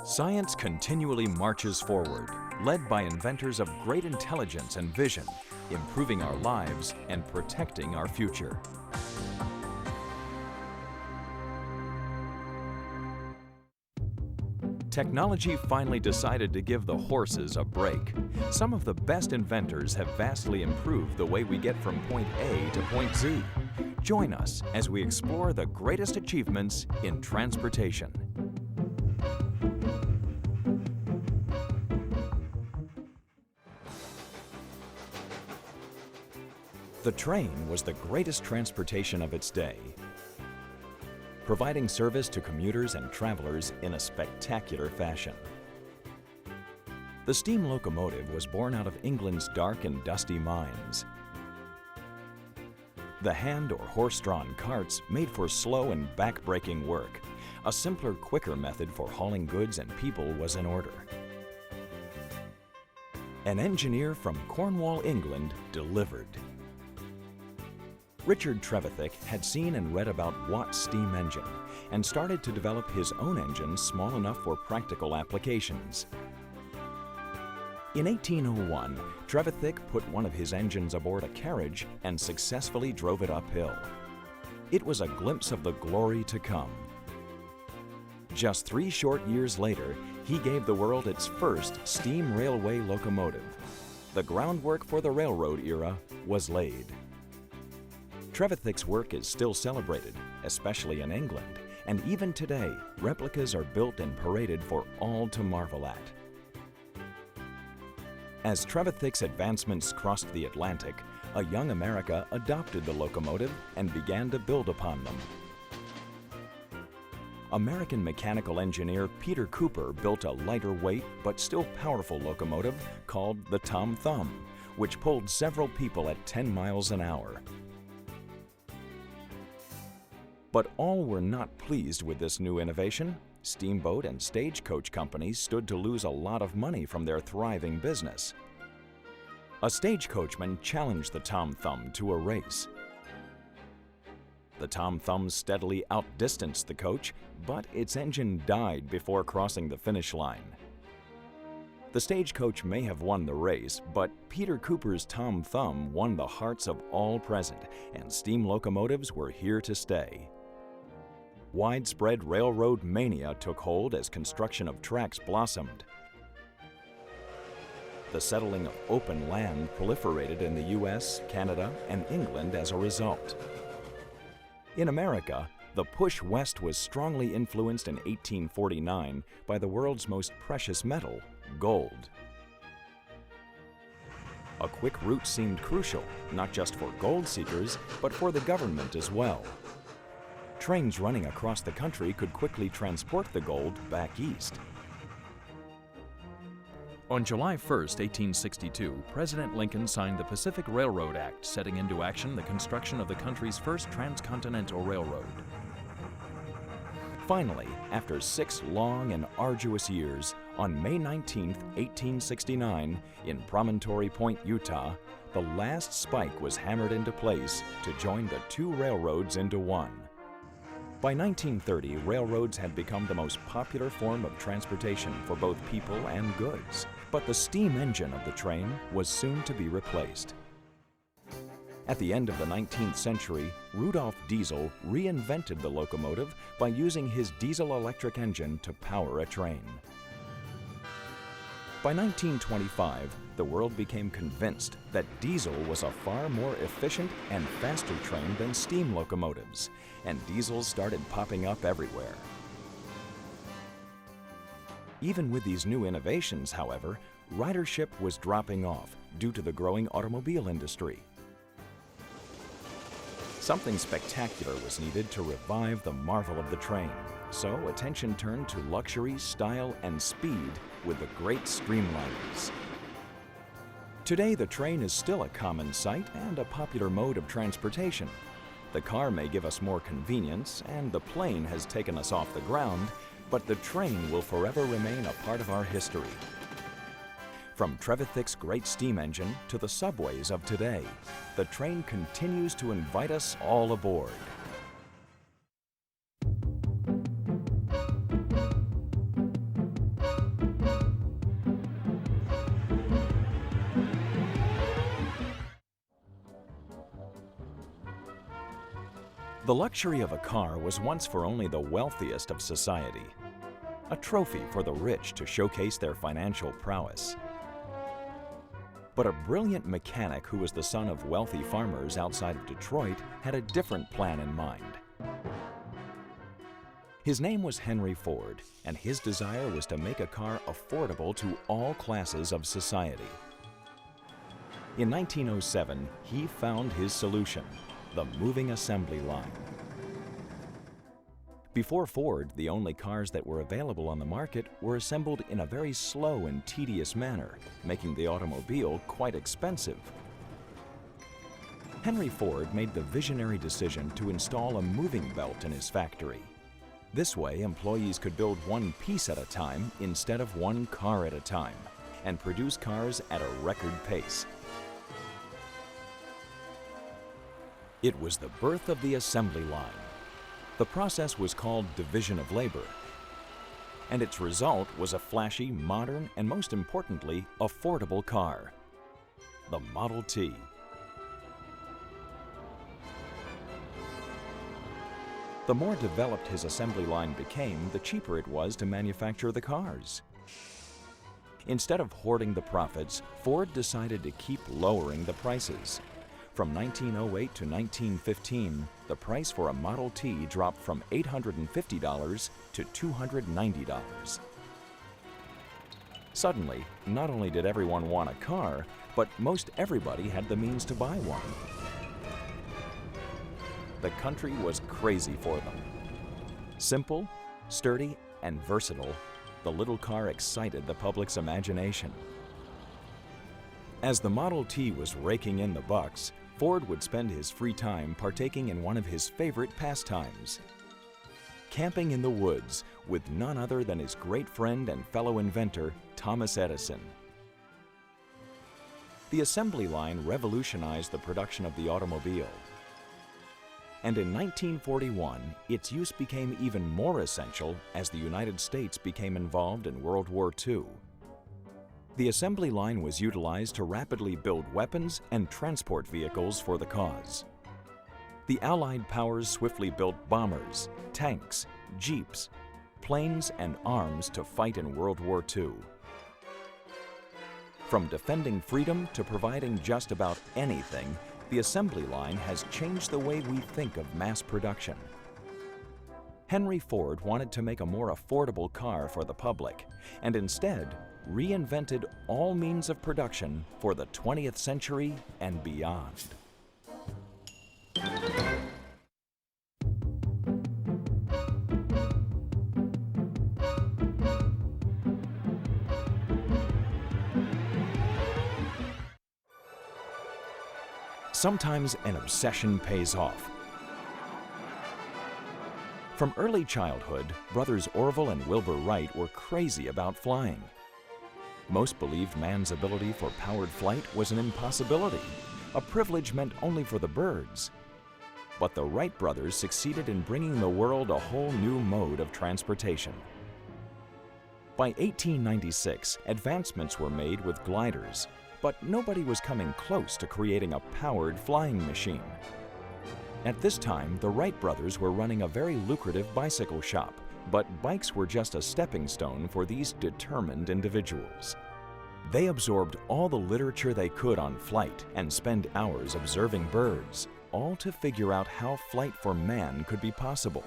Science continually marches forward, led by inventors of great intelligence and vision, improving our lives and protecting our future. Technology finally decided to give the horses a break. Some of the best inventors have vastly improved the way we get from point A to point Z. Join us as we explore the greatest achievements in transportation. The train was the greatest transportation of its day, providing service to commuters and travelers in a spectacular fashion. The steam locomotive was born out of England's dark and dusty mines. The hand or horse-drawn carts made for slow and back-breaking work. A simpler, quicker method for hauling goods and people was in order. An engineer from Cornwall, England, delivered. Richard Trevithick had seen and read about Watt's steam engine and started to develop his own engine small enough for practical applications. In 1801, Trevithick put one of his engines aboard a carriage and successfully drove it uphill. It was a glimpse of the glory to come. Just 3 short years later, he gave the world its first steam railway locomotive. The groundwork for the railroad era was laid. Trevithick's work is still celebrated, especially in England, and even today, replicas are built and paraded for all to marvel at. As Trevithick's advancements crossed the Atlantic, a young America adopted the locomotive and began to build upon them. American mechanical engineer Peter Cooper built a lighter weight but still powerful locomotive called the Tom Thumb, which pulled several people at 10 miles an hour. But all were not pleased with this new innovation. Steamboat and stagecoach companies stood to lose a lot of money from their thriving business. A stagecoachman challenged the Tom Thumb to a race. The Tom Thumb steadily outdistanced the coach, but its engine died before crossing the finish line. The stagecoach may have won the race, but Peter Cooper's Tom Thumb won the hearts of all present, and steam locomotives were here to stay. Widespread railroad mania took hold as construction of tracks blossomed. The settling of open land proliferated in the US, Canada, and England as a result. In America, the push west was strongly influenced in 1849 by the world's most precious metal, gold. A quick route seemed crucial, not just for gold seekers, but for the government as well. Trains running across the country could quickly transport the gold back east. On July 1, 1862, President Lincoln signed the Pacific Railroad Act, setting into action the construction of the country's first transcontinental railroad. Finally, after 6 long and arduous years, on May 19, 1869, in Promontory Point, Utah, the last spike was hammered into place to join the 2 railroads into one. By 1930, railroads had become the most popular form of transportation for both people and goods, but the steam engine of the train was soon to be replaced. At the end of the 19th century, Rudolf Diesel reinvented the locomotive by using his diesel-electric engine to power a train. By 1925, the world became convinced that diesel was a far more efficient and faster train than steam locomotives, and diesels started popping up everywhere. Even with these new innovations, however, ridership was dropping off due to the growing automobile industry. Something spectacular was needed to revive the marvel of the train, so attention turned to luxury, style, and speed with the great streamliners. Today, the train is still a common sight and a popular mode of transportation. The car may give us more convenience, and the plane has taken us off the ground, but the train will forever remain a part of our history. From Trevithick's great steam engine to the subways of today, the train continues to invite us all aboard. The luxury of a car was once for only the wealthiest of society, a trophy for the rich to showcase their financial prowess. But a brilliant mechanic who was the son of wealthy farmers outside of Detroit had a different plan in mind. His name was Henry Ford, and his desire was to make a car affordable to all classes of society. In 1907, he found his solution: the moving assembly line. Before Ford, the only cars that were available on the market were assembled in a very slow and tedious manner, making the automobile quite expensive. Henry Ford made the visionary decision to install a moving belt in his factory. This way, employees could build one piece at a time instead of one car at a time, and produce cars at a record pace. It was the birth of the assembly line. The process was called division of labor, and its result was a flashy, modern, and most importantly, affordable car, the Model T. The more developed his assembly line became, the cheaper it was to manufacture the cars. Instead of hoarding the profits, Ford decided to keep lowering the prices. From 1908 to 1915, the price for a Model T dropped from $850 to $290. Suddenly, not only did everyone want a car, but most everybody had the means to buy one. The country was crazy for them. Simple, sturdy, and versatile, the little car excited the public's imagination. As the Model T was raking in the bucks, Ford would spend his free time partaking in one of his favorite pastimes: camping in the woods with none other than his great friend and fellow inventor, Thomas Edison. The assembly line revolutionized the production of the automobile. And in 1941, its use became even more essential as the United States became involved in World War II. The assembly line was utilized to rapidly build weapons and transport vehicles for the cause. The Allied powers swiftly built bombers, tanks, jeeps, planes, and arms to fight in World War II. From defending freedom to providing just about anything, the assembly line has changed the way we think of mass production. Henry Ford wanted to make a more affordable car for the public, and instead reinvented all means of production for the 20th century and beyond. Sometimes an obsession pays off. From early childhood, brothers Orville and Wilbur Wright were crazy about flying. Most believed man's ability for powered flight was an impossibility, a privilege meant only for the birds. But the Wright brothers succeeded in bringing the world a whole new mode of transportation. By 1896, advancements were made with gliders, but nobody was coming close to creating a powered flying machine. At this time, the Wright brothers were running a very lucrative bicycle shop, but bikes were just a stepping stone for these determined individuals. They absorbed all the literature they could on flight and spent hours observing birds, all to figure out how flight for man could be possible.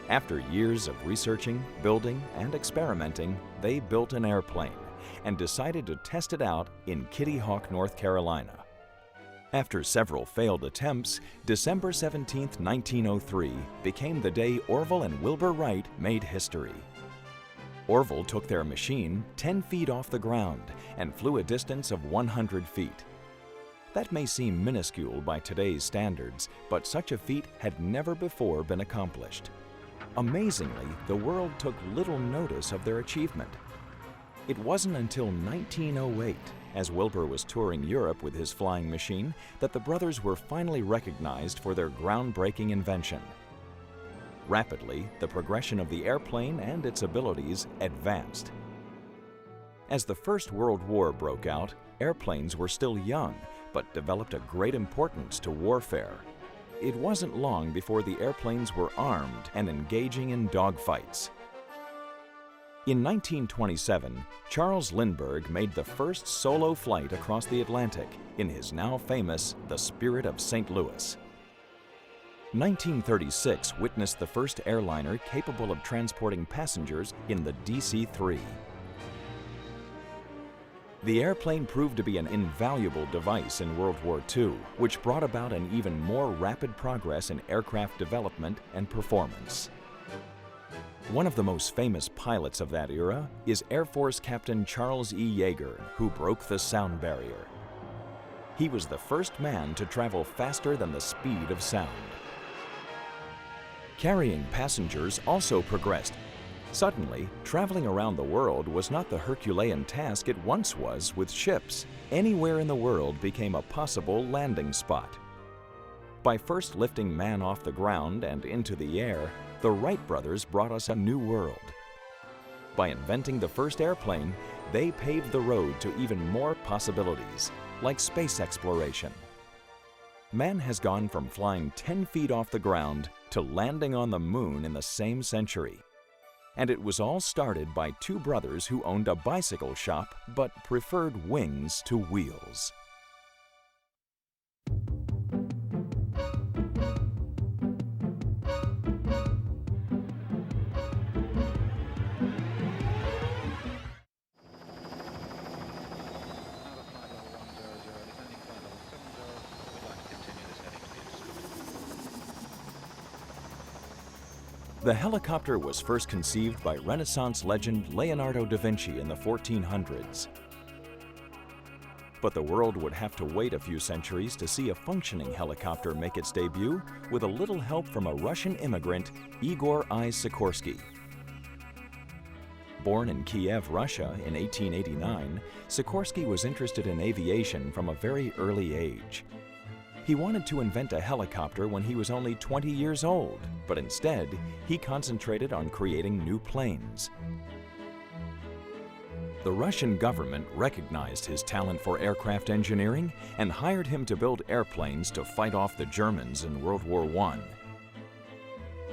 After years of researching, building, and experimenting, they built an airplane and decided to test it out in Kitty Hawk, North Carolina. After several failed attempts, December 17, 1903 became the day Orville and Wilbur Wright made history. Orville took their machine 10 feet off the ground and flew a distance of 100 feet. That may seem minuscule by today's standards, but such a feat had never before been accomplished. Amazingly, the world took little notice of their achievement. It wasn't until 1908, as Wilbur was touring Europe with his flying machine, that the brothers were finally recognized for their groundbreaking invention. Rapidly, the progression of the airplane and its abilities advanced. As the First World War broke out, airplanes were still young, but developed a great importance to warfare. It wasn't long before the airplanes were armed and engaging in dogfights. In 1927, Charles Lindbergh made the first solo flight across the Atlantic in his now famous The Spirit of St. Louis. 1936 witnessed the first airliner capable of transporting passengers in the DC-3. The airplane proved to be an invaluable device in World War II, which brought about an even more rapid progress in aircraft development and performance. One of the most famous pilots of that era is Air Force Captain Charles E. Yeager, who broke the sound barrier. He was the first man to travel faster than the speed of sound. Carrying passengers also progressed. Suddenly, traveling around the world was not the Herculean task it once was with ships. Anywhere in the world became a possible landing spot. By first lifting man off the ground and into the air, the Wright brothers brought us a new world. By inventing the first airplane, they paved the road to even more possibilities, like space exploration. Man has gone from flying 10 feet off the ground to landing on the moon in the same century. And it was all started by two brothers who owned a bicycle shop but preferred wings to wheels. The helicopter was first conceived by Renaissance legend Leonardo da Vinci in the 1400s. But the world would have to wait a few centuries to see a functioning helicopter make its debut with a little help from a Russian immigrant, Igor I. Sikorsky. Born in Kiev, Russia in 1889, Sikorsky was interested in aviation from a very early age. He wanted to invent a helicopter when he was only 20 years old, but instead, he concentrated on creating new planes. The Russian government recognized his talent for aircraft engineering and hired him to build airplanes to fight off the Germans in World War I.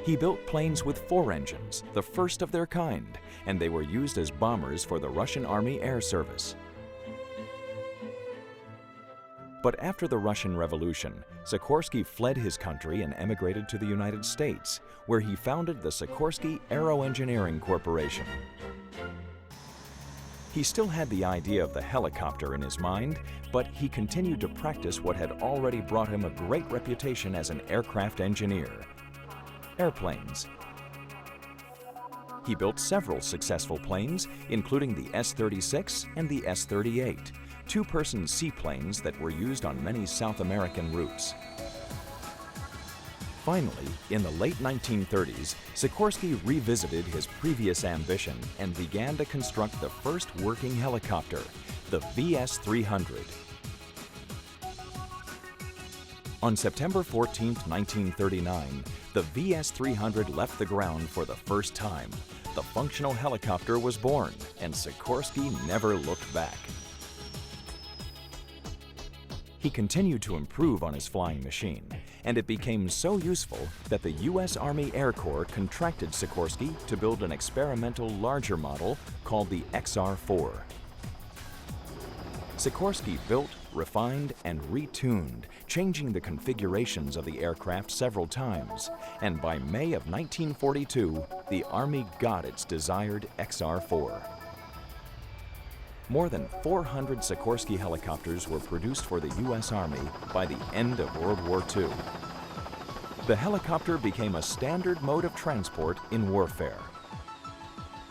He built planes with 4 engines, the first of their kind, and they were used as bombers for the Russian Army Air Service. But after the Russian Revolution, Sikorsky fled his country and emigrated to the United States, where he founded the Sikorsky Aero Engineering Corporation. He still had the idea of the helicopter in his mind, but he continued to practice what had already brought him a great reputation as an aircraft engineer: airplanes. He built several successful planes, including the S-36 and the S-38, two-person seaplanes that were used on many South American routes. Finally, in the late 1930s, Sikorsky revisited his previous ambition and began to construct the first working helicopter, the VS-300. On September 14, 1939, the VS-300 left the ground for the first time. The functional helicopter was born, and Sikorsky never looked back. He continued to improve on his flying machine, and it became so useful that the U.S. Army Air Corps contracted Sikorsky to build an experimental larger model called the XR-4. Sikorsky built, refined, and retuned, changing the configurations of the aircraft several times, and by May of 1942, the Army got its desired XR-4. More than 400 Sikorsky helicopters were produced for the U.S. Army by the end of World War II. The helicopter became a standard mode of transport in warfare.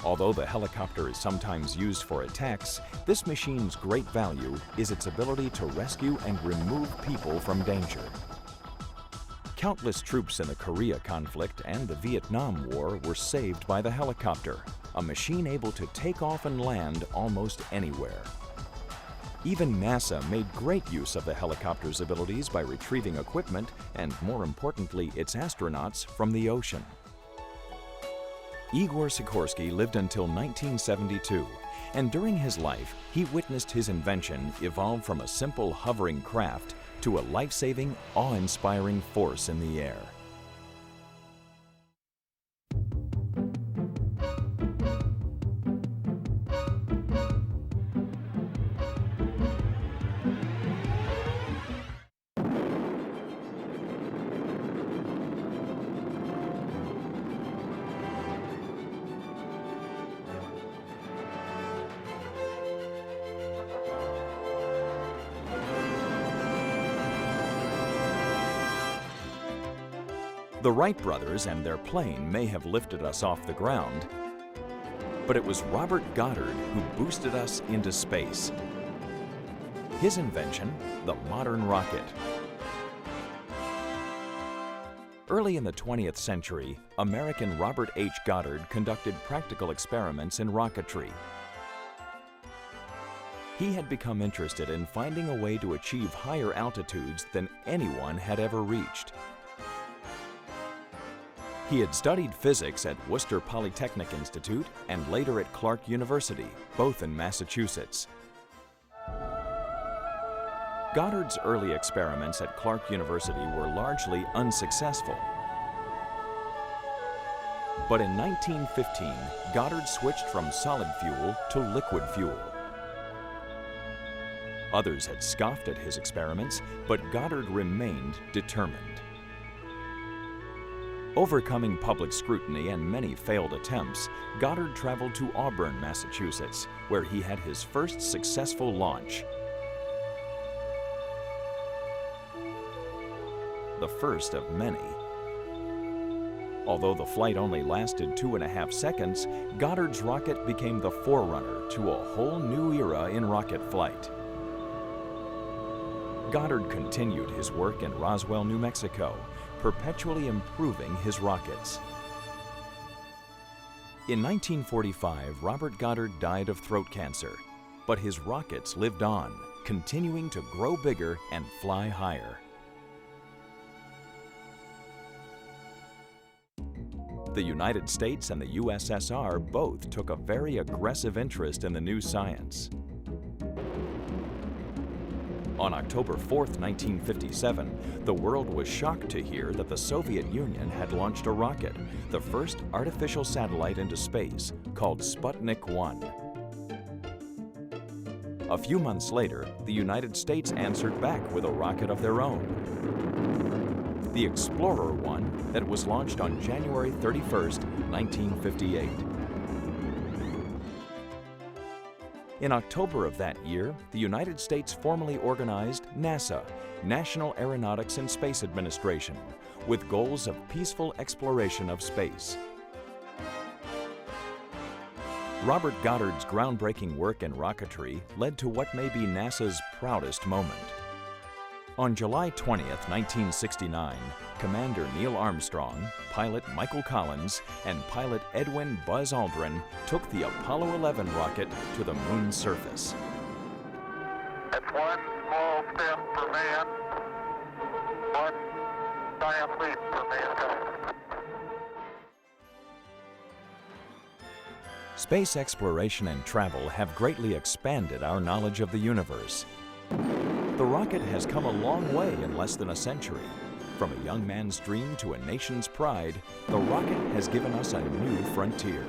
Although the helicopter is sometimes used for attacks, this machine's great value is its ability to rescue and remove people from danger. Countless troops in the Korea conflict and the Vietnam War were saved by the helicopter, a machine able to take off and land almost anywhere. Even NASA made great use of the helicopter's abilities by retrieving equipment and, more importantly, its astronauts from the ocean. Igor Sikorsky lived until 1972, and during his life, he witnessed his invention evolve from a simple hovering craft to a life-saving, awe-inspiring force in the air. The Wright brothers and their plane may have lifted us off the ground, but it was Robert Goddard who boosted us into space. His invention, the modern rocket. Early in the 20th century, American Robert H. Goddard conducted practical experiments in rocketry. He had become interested in finding a way to achieve higher altitudes than anyone had ever reached. He had studied physics at Worcester Polytechnic Institute and later at Clark University, both in Massachusetts. Goddard's early experiments at Clark University were largely unsuccessful. But in 1915, Goddard switched from solid fuel to liquid fuel. Others had scoffed at his experiments, but Goddard remained determined. Overcoming public scrutiny and many failed attempts, Goddard traveled to Auburn, Massachusetts, where he had his first successful launch. The first of many. Although the flight only lasted 2.5 seconds, Goddard's rocket became the forerunner to a whole new era in rocket flight. Goddard continued his work in Roswell, New Mexico, perpetually improving his rockets. In 1945, Robert Goddard died of throat cancer, but his rockets lived on, continuing to grow bigger and fly higher. The United States and the USSR both took a very aggressive interest in the new science. On October 4, 1957, the world was shocked to hear that the Soviet Union had launched a rocket, the first artificial satellite into space, called Sputnik 1. A few months later, the United States answered back with a rocket of their own, the Explorer 1, that was launched on January 31, 1958. In October of that year, the United States formally organized NASA, National Aeronautics and Space Administration, with goals of peaceful exploration of space. Robert Goddard's groundbreaking work in rocketry led to what may be NASA's proudest moment. On July 20, 1969, Commander Neil Armstrong, pilot Michael Collins, and pilot Edwin Buzz Aldrin took the Apollo 11 rocket to the moon's surface. It's one small step for man, one giant leap for mankind. Space exploration and travel have greatly expanded our knowledge of the universe. The rocket has come a long way in less than a century. From a young man's dream to a nation's pride, the rocket has given us a new frontier.